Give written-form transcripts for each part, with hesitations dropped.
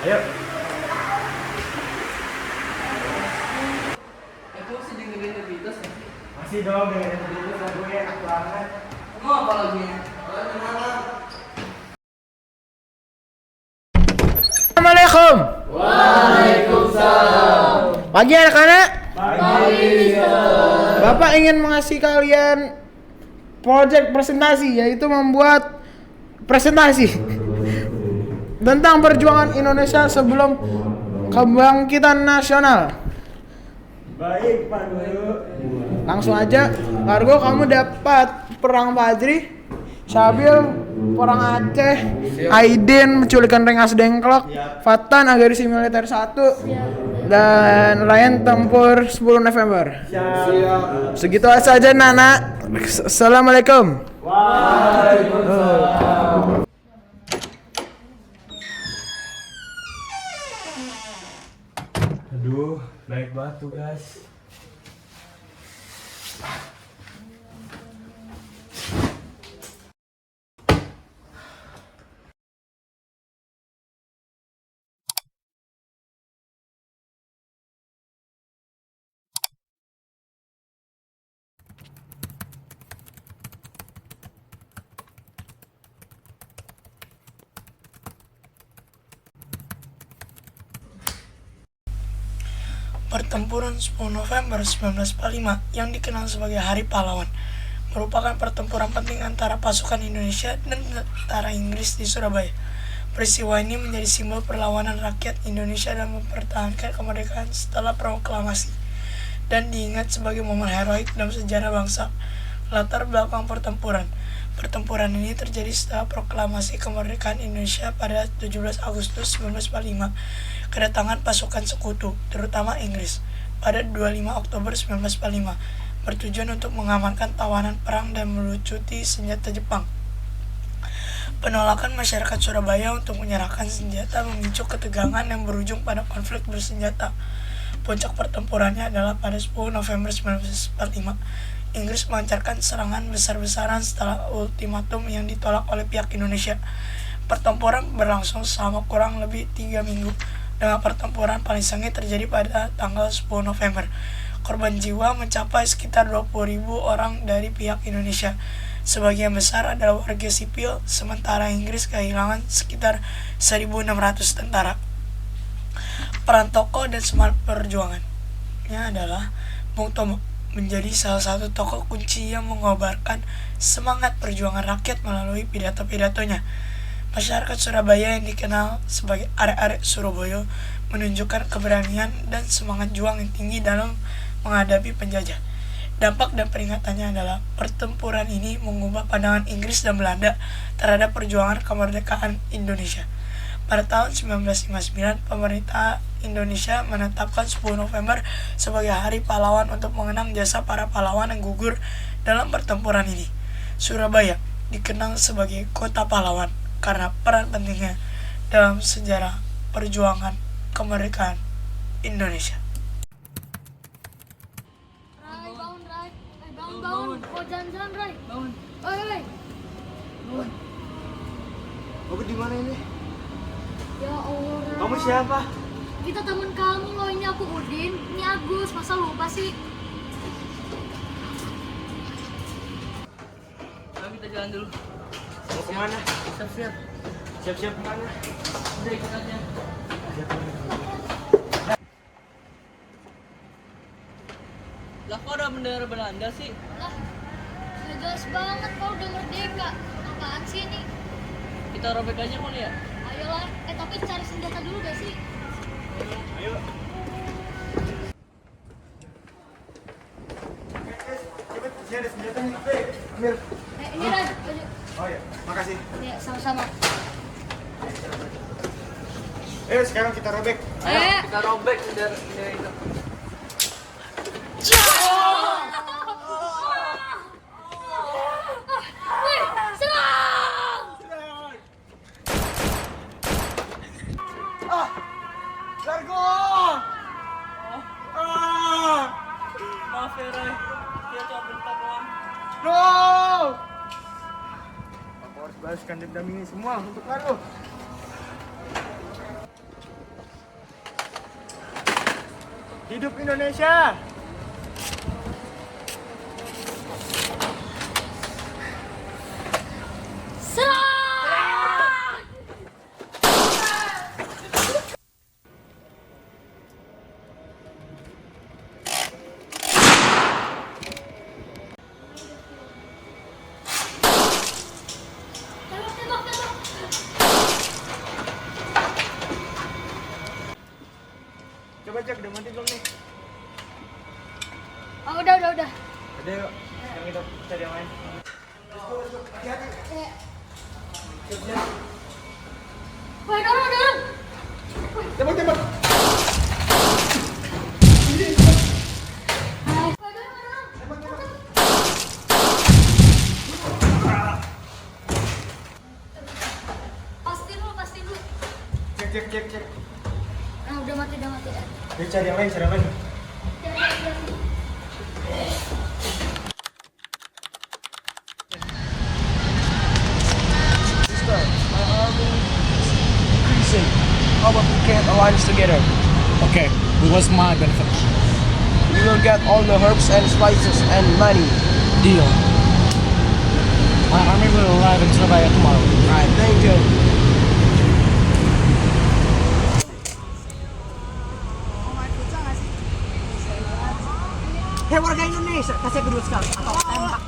Ayo. Itu masih dengerin The Beatles ya? Masih dong dengerin The Beatles, lagunya enak banget. Mau apa lagunya? Assalamualaikum. Waalaikumsalam. Pagi anak-anak. Pagi, Mister. Bapak ingin mengasih kalian proyek presentasi, yaitu membuat presentasi tentang perjuangan Indonesia sebelum kebangkitan nasional. Baik, Pak Guru. Langsung aja, Margo, kamu dapat perang Fajri, Syabil perang Aceh, Aidin menculikan Rengas Dengklok, Fatan Agarisi Militer 1, dan Ryan tempur 10 November. Siap. Segitu saja Nana. Assalamualaikum. Waalaikumsalam. Aduh, baik banget tugas. Pertempuran 10 November 1945 yang dikenal sebagai Hari Pahlawan merupakan pertempuran penting antara pasukan Indonesia dan tentara Inggris di Surabaya. Peristiwa ini menjadi simbol perlawanan rakyat Indonesia dan mempertahankan kemerdekaan setelah proklamasi dan diingat sebagai momen heroik dalam sejarah bangsa. Latar belakang pertempuran. Pertempuran ini terjadi setelah proklamasi kemerdekaan Indonesia pada 17 Agustus 1945. Kedatangan pasukan sekutu, terutama Inggris, pada 25 Oktober 1945, bertujuan untuk mengamankan tawanan perang dan melucuti senjata Jepang. Penolakan masyarakat Surabaya untuk menyerahkan senjata memicu ketegangan yang berujung pada konflik bersenjata. Puncak pertempurannya adalah pada 10 November 1945. Inggris melancarkan serangan besar-besaran setelah ultimatum yang ditolak oleh pihak Indonesia. Pertempuran berlangsung selama kurang lebih 3 minggu. Dengan pertempuran paling sengit terjadi pada tanggal 10 November. Korban jiwa mencapai sekitar 20.000 orang dari pihak Indonesia. Sebagian besar adalah warga sipil, sementara Inggris kehilangan sekitar 1.600 tentara. Peran tokoh dan semangat perjuangannya adalah Bung Tomo menjadi salah satu tokoh kunci yang mengobarkan semangat perjuangan rakyat melalui pidato-pidatonya. Masyarakat Surabaya yang dikenal sebagai arek-arek Surabaya menunjukkan keberanian dan semangat juang yang tinggi dalam menghadapi penjajah. Dampak dan peringatannya adalah pertempuran ini mengubah pandangan Inggris dan Belanda terhadap perjuangan kemerdekaan Indonesia. Pada tahun 1959, pemerintah Indonesia menetapkan 10 November sebagai Hari Pahlawan untuk mengenang jasa para pahlawan yang gugur dalam pertempuran ini. Surabaya dikenal sebagai kota pahlawan karena peran pentingnya dalam sejarah perjuangan kemerdekaan Indonesia. Rai, bangun, Rai. Bangun. Oh, jalan-jalan, Rai. Bangun. Oi. Bangun. Kamu di mana ini? Ya Allah, Rai. Kamu siapa? Kita temen kamu loh, ini aku Udin, ini Agus, masa lupa sih? Ayo kita jalan dulu. Mau kemana? Siap-siap. Siap-siap kemana? Udah ikut aja. Lah kok ada bendera Belanda sih? Lah, gak jelas banget kau udah merdeka. Apaan sih ini? Kita robek aja kali ya? Ayolah, tapi cari senjata dulu gak sih? Ayo. Cepet, sini ada senjatanya. Ambil. Ini Rai, baju. Oh ya, makasih. Ya, sama-sama. Ayo sekarang kita robek. Ayo. Kita robek bendera itu. Wih, serang! Largo! Maaf ya Ray, dia cuma bentar doang. No! Aku harus balaskan dendam ini semua untuk Largo. Hidup Indonesia. Tembak, tembak, tembak. Coba cek udah mati belum nih? Oh, udah. Udah yuk. Sekarang kita cari yang lain. Woi, dorong. Tembak. Woi, dorong. Pastiin lu. Cek. Nah, udah mati. Yuk cari yang lain. Sister, my army is increasing. How about we can't alliance together? Okay, what's my benefit? We will get all the herbs and spices and money. Deal. My army will arrive in Surabaya tomorrow. Alright, thank you. Hei warga Indonesia, kasih kedua sekali atau tembak.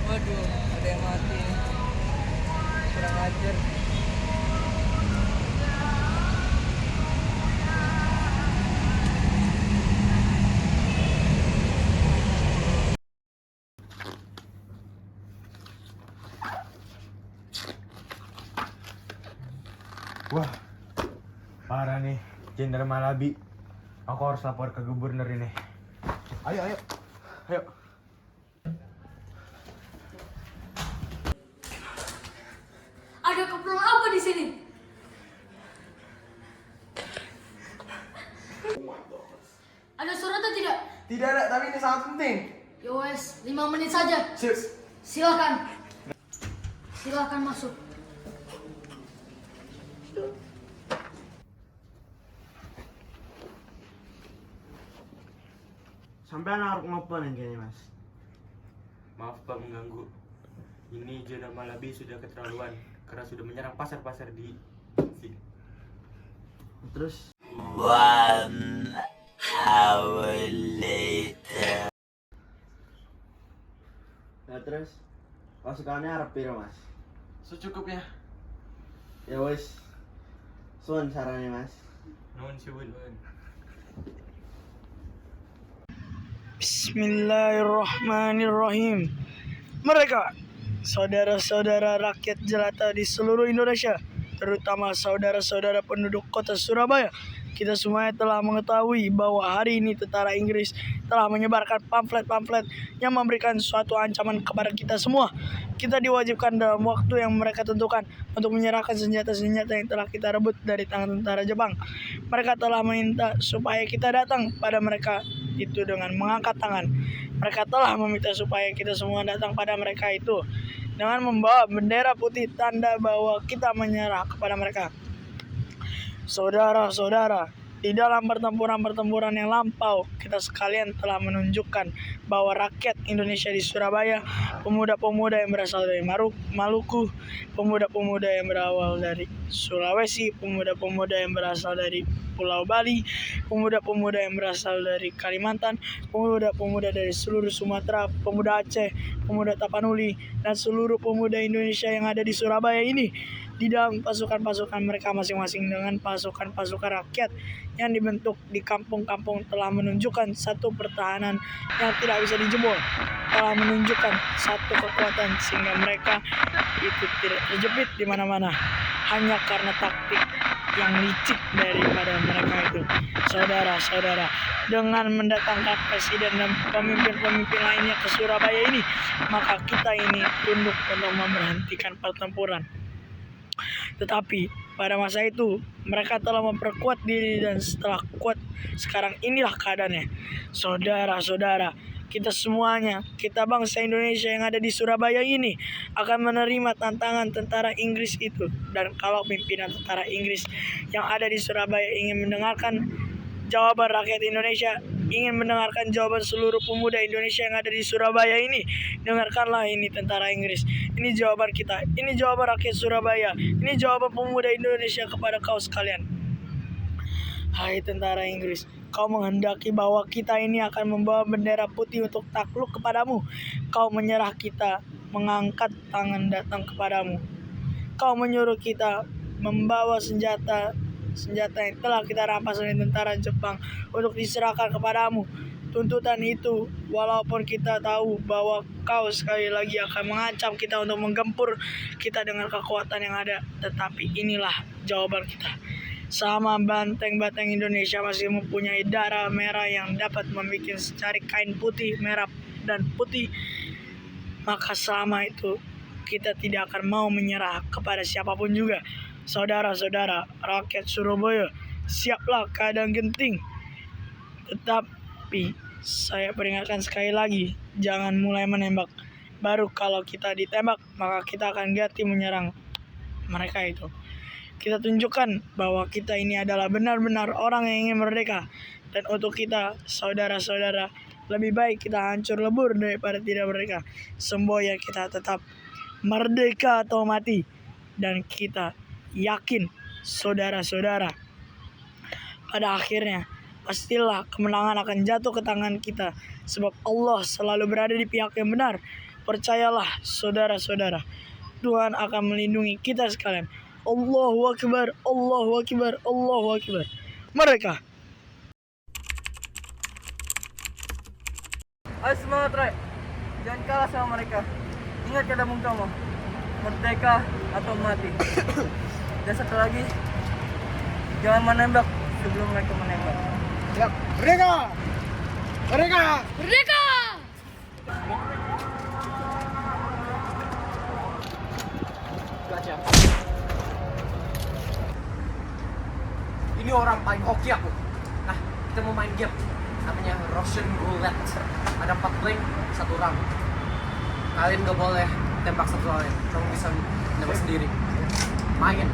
Waduh, ada yang mati. Kurang ajar. Wah, parah nih, Jenderal Malabi. Aku harus lapor ke gubernur ini. Ayo. Ada keperluan apa di sini? Ada surat atau tidak? Tidak ada, tapi ini sangat penting. Yowes, 5 menit saja. Sip. Silakan masuk. Sampai anak ngopo kayaknya mas. Maaf Pak mengganggu. Ini Jenderal Malabi sudah keterlaluan karena sudah menyerang pasar-pasar di sini. Terus ya terus pasukannya harap piro mas. Secukupnya. Ya wes. Suan sarannya mas. Nuhun siwun. Bismillahirrahmanirrahim. Mereka, saudara-saudara rakyat jelata di seluruh Indonesia, terutama saudara-saudara penduduk kota Surabaya, kita semuanya telah mengetahui bahwa hari ini tentara Inggris telah menyebarkan pamflet-pamflet yang memberikan suatu ancaman kepada kita semua. Kita diwajibkan dalam waktu yang mereka tentukan untuk menyerahkan senjata-senjata yang telah kita rebut dari tangan tentara Jepang. Mereka telah meminta supaya kita datang pada mereka itu dengan mengangkat tangan. Mereka telah meminta supaya kita semua datang pada mereka itu dengan membawa bendera putih, tanda bahwa kita menyerah kepada mereka. Saudara-saudara, di dalam pertempuran-pertempuran yang lampau, kita sekalian telah menunjukkan bahwa rakyat Indonesia di Surabaya, pemuda-pemuda yang berasal dari Maluku, pemuda-pemuda yang berawal dari Sulawesi, pemuda-pemuda yang berasal dari Pulau Bali, pemuda-pemuda yang berasal dari Kalimantan, pemuda-pemuda dari seluruh Sumatera, pemuda Aceh, pemuda Tapanuli, dan seluruh pemuda Indonesia yang ada di Surabaya ini di dalam pasukan-pasukan mereka masing-masing dengan pasukan-pasukan rakyat yang dibentuk di kampung-kampung telah menunjukkan satu pertahanan yang tidak bisa dijebol, telah menunjukkan satu kekuatan sehingga mereka itu tidak terjepit di mana-mana hanya karena taktik yang licik daripada mereka itu. Saudara-saudara, dengan mendatangkan presiden dan pemimpin-pemimpin lainnya ke Surabaya ini, maka kita ini tunduk untuk memberhentikan pertempuran. Tetapi pada masa itu mereka telah memperkuat diri dan setelah kuat sekarang inilah keadaannya. Saudara-saudara, kita semuanya, kita bangsa Indonesia yang ada di Surabaya ini akan menerima tantangan tentara Inggris itu. Dan kalau pimpinan tentara Inggris yang ada di Surabaya ingin mendengarkan jawaban rakyat Indonesia, ingin mendengarkan jawaban seluruh pemuda Indonesia yang ada di Surabaya ini, dengarkanlah ini tentara Inggris. Ini jawaban kita, ini jawaban rakyat Surabaya, ini jawaban pemuda Indonesia kepada kau sekalian. Hai tentara Inggris, kau menghendaki bahwa kita ini akan membawa bendera putih untuk takluk kepadamu. Kau menyerah kita mengangkat tangan datang kepadamu. Kau menyuruh kita membawa senjata yang telah kita rampas dari tentara Jepang untuk diserahkan kepadamu. Tuntutan itu, walaupun kita tahu bahwa kau sekali lagi akan mengancam kita untuk menggempur kita dengan kekuatan yang ada, tetapi inilah jawaban kita. Sama banteng-banteng Indonesia masih mempunyai darah merah yang dapat membuat secari kain putih, merah, dan putih, maka selama itu kita tidak akan mau menyerah kepada siapapun juga. Saudara-saudara, rakyat Surabaya, siaplah keadaan genting. Tetapi saya peringatkan sekali lagi, jangan mulai menembak. Baru kalau kita ditembak, maka kita akan ganti menyerang mereka itu. Kita tunjukkan bahwa kita ini adalah benar-benar orang yang ingin merdeka. Dan untuk kita, saudara-saudara, lebih baik kita hancur lebur daripada tidak merdeka. Semboyan kita tetap merdeka atau mati. Dan kita yakin, saudara-saudara, pada akhirnya pastilah kemenangan akan jatuh ke tangan kita. Sebab Allah selalu berada di pihak yang benar. Percayalah, saudara-saudara, Tuhan akan melindungi kita sekalian. Allahu Akbar, Allahu Akbar, Allahu Akbar. Mereka. Ayo semangat, Ray. Jangan kalah sama mereka. Ingat kata Bung Tomo, merdeka atau mati. Dan satu lagi, jangan menembak sebelum mereka menembak. Ya, merdeka! Merdeka! Merdeka! Ini orang paling hoki aku. Nah, kita mau main game namanya Russian Roulette. Ada 4 blank, 1 round. Kalian gak boleh tembak satu lain. Kamu bisa nembak sendiri. Main.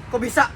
Kok bisa?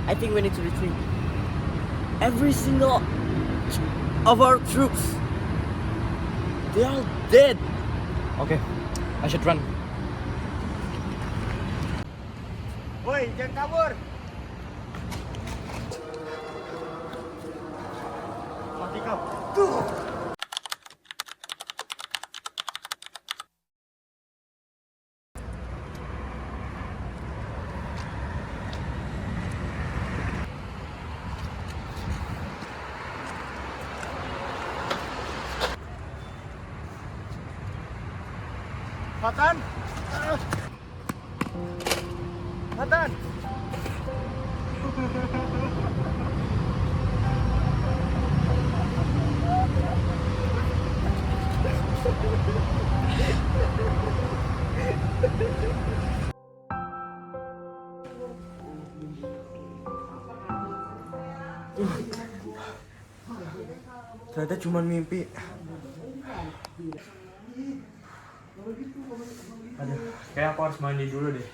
I think we need to retreat. Every single of our troops, they are dead. Okay, I should run. Woi, jangan kabur! Mati kau. Tuh! Fatan! Fatan! Ternyata cuma mimpi. Kayak aku harus mandi dulu deh.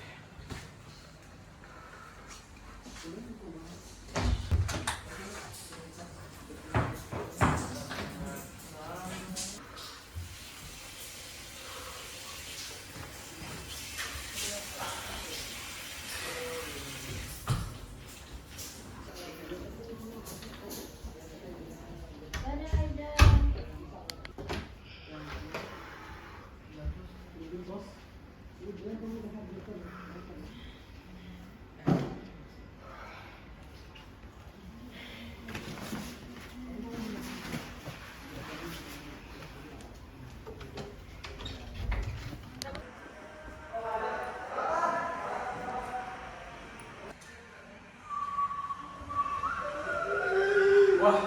Wah,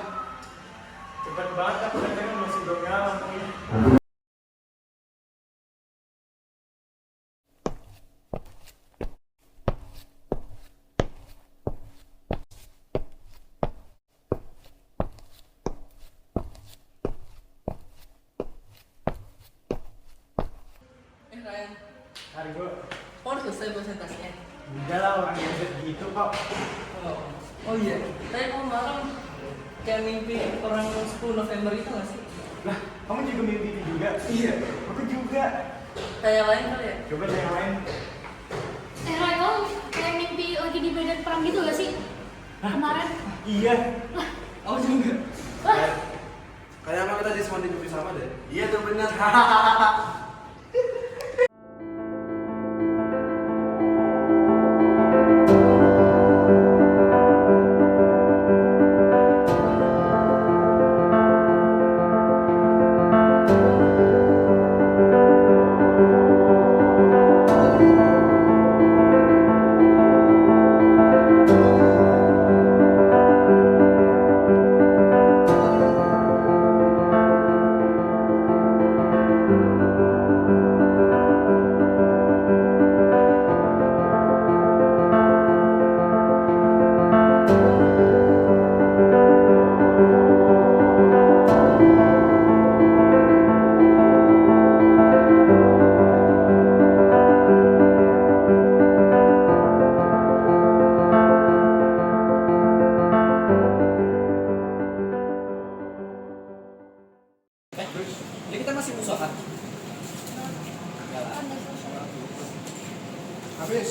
cepet banget aku katanya masih belum nyala. Ryan, Hari gue, kok udah selesai presentasinya? udah lah orang yang gitu kok. Oh iya, tadi kamu malam kayak mimpi orang 10 November itu gak sih? Lah, kamu juga mimpi itu juga? Iya, aku juga. Kayak lain kali ya? Coba tanya yang lain. Ray, kamu kayak mimpi lagi di medan perang gitu gak sih? Kemarin? Iya. Aku juga. Wah, Kayaknya kita di semua mimpi sama deh. Iya tuh bener. Jadi kita masih musuhan. Habis.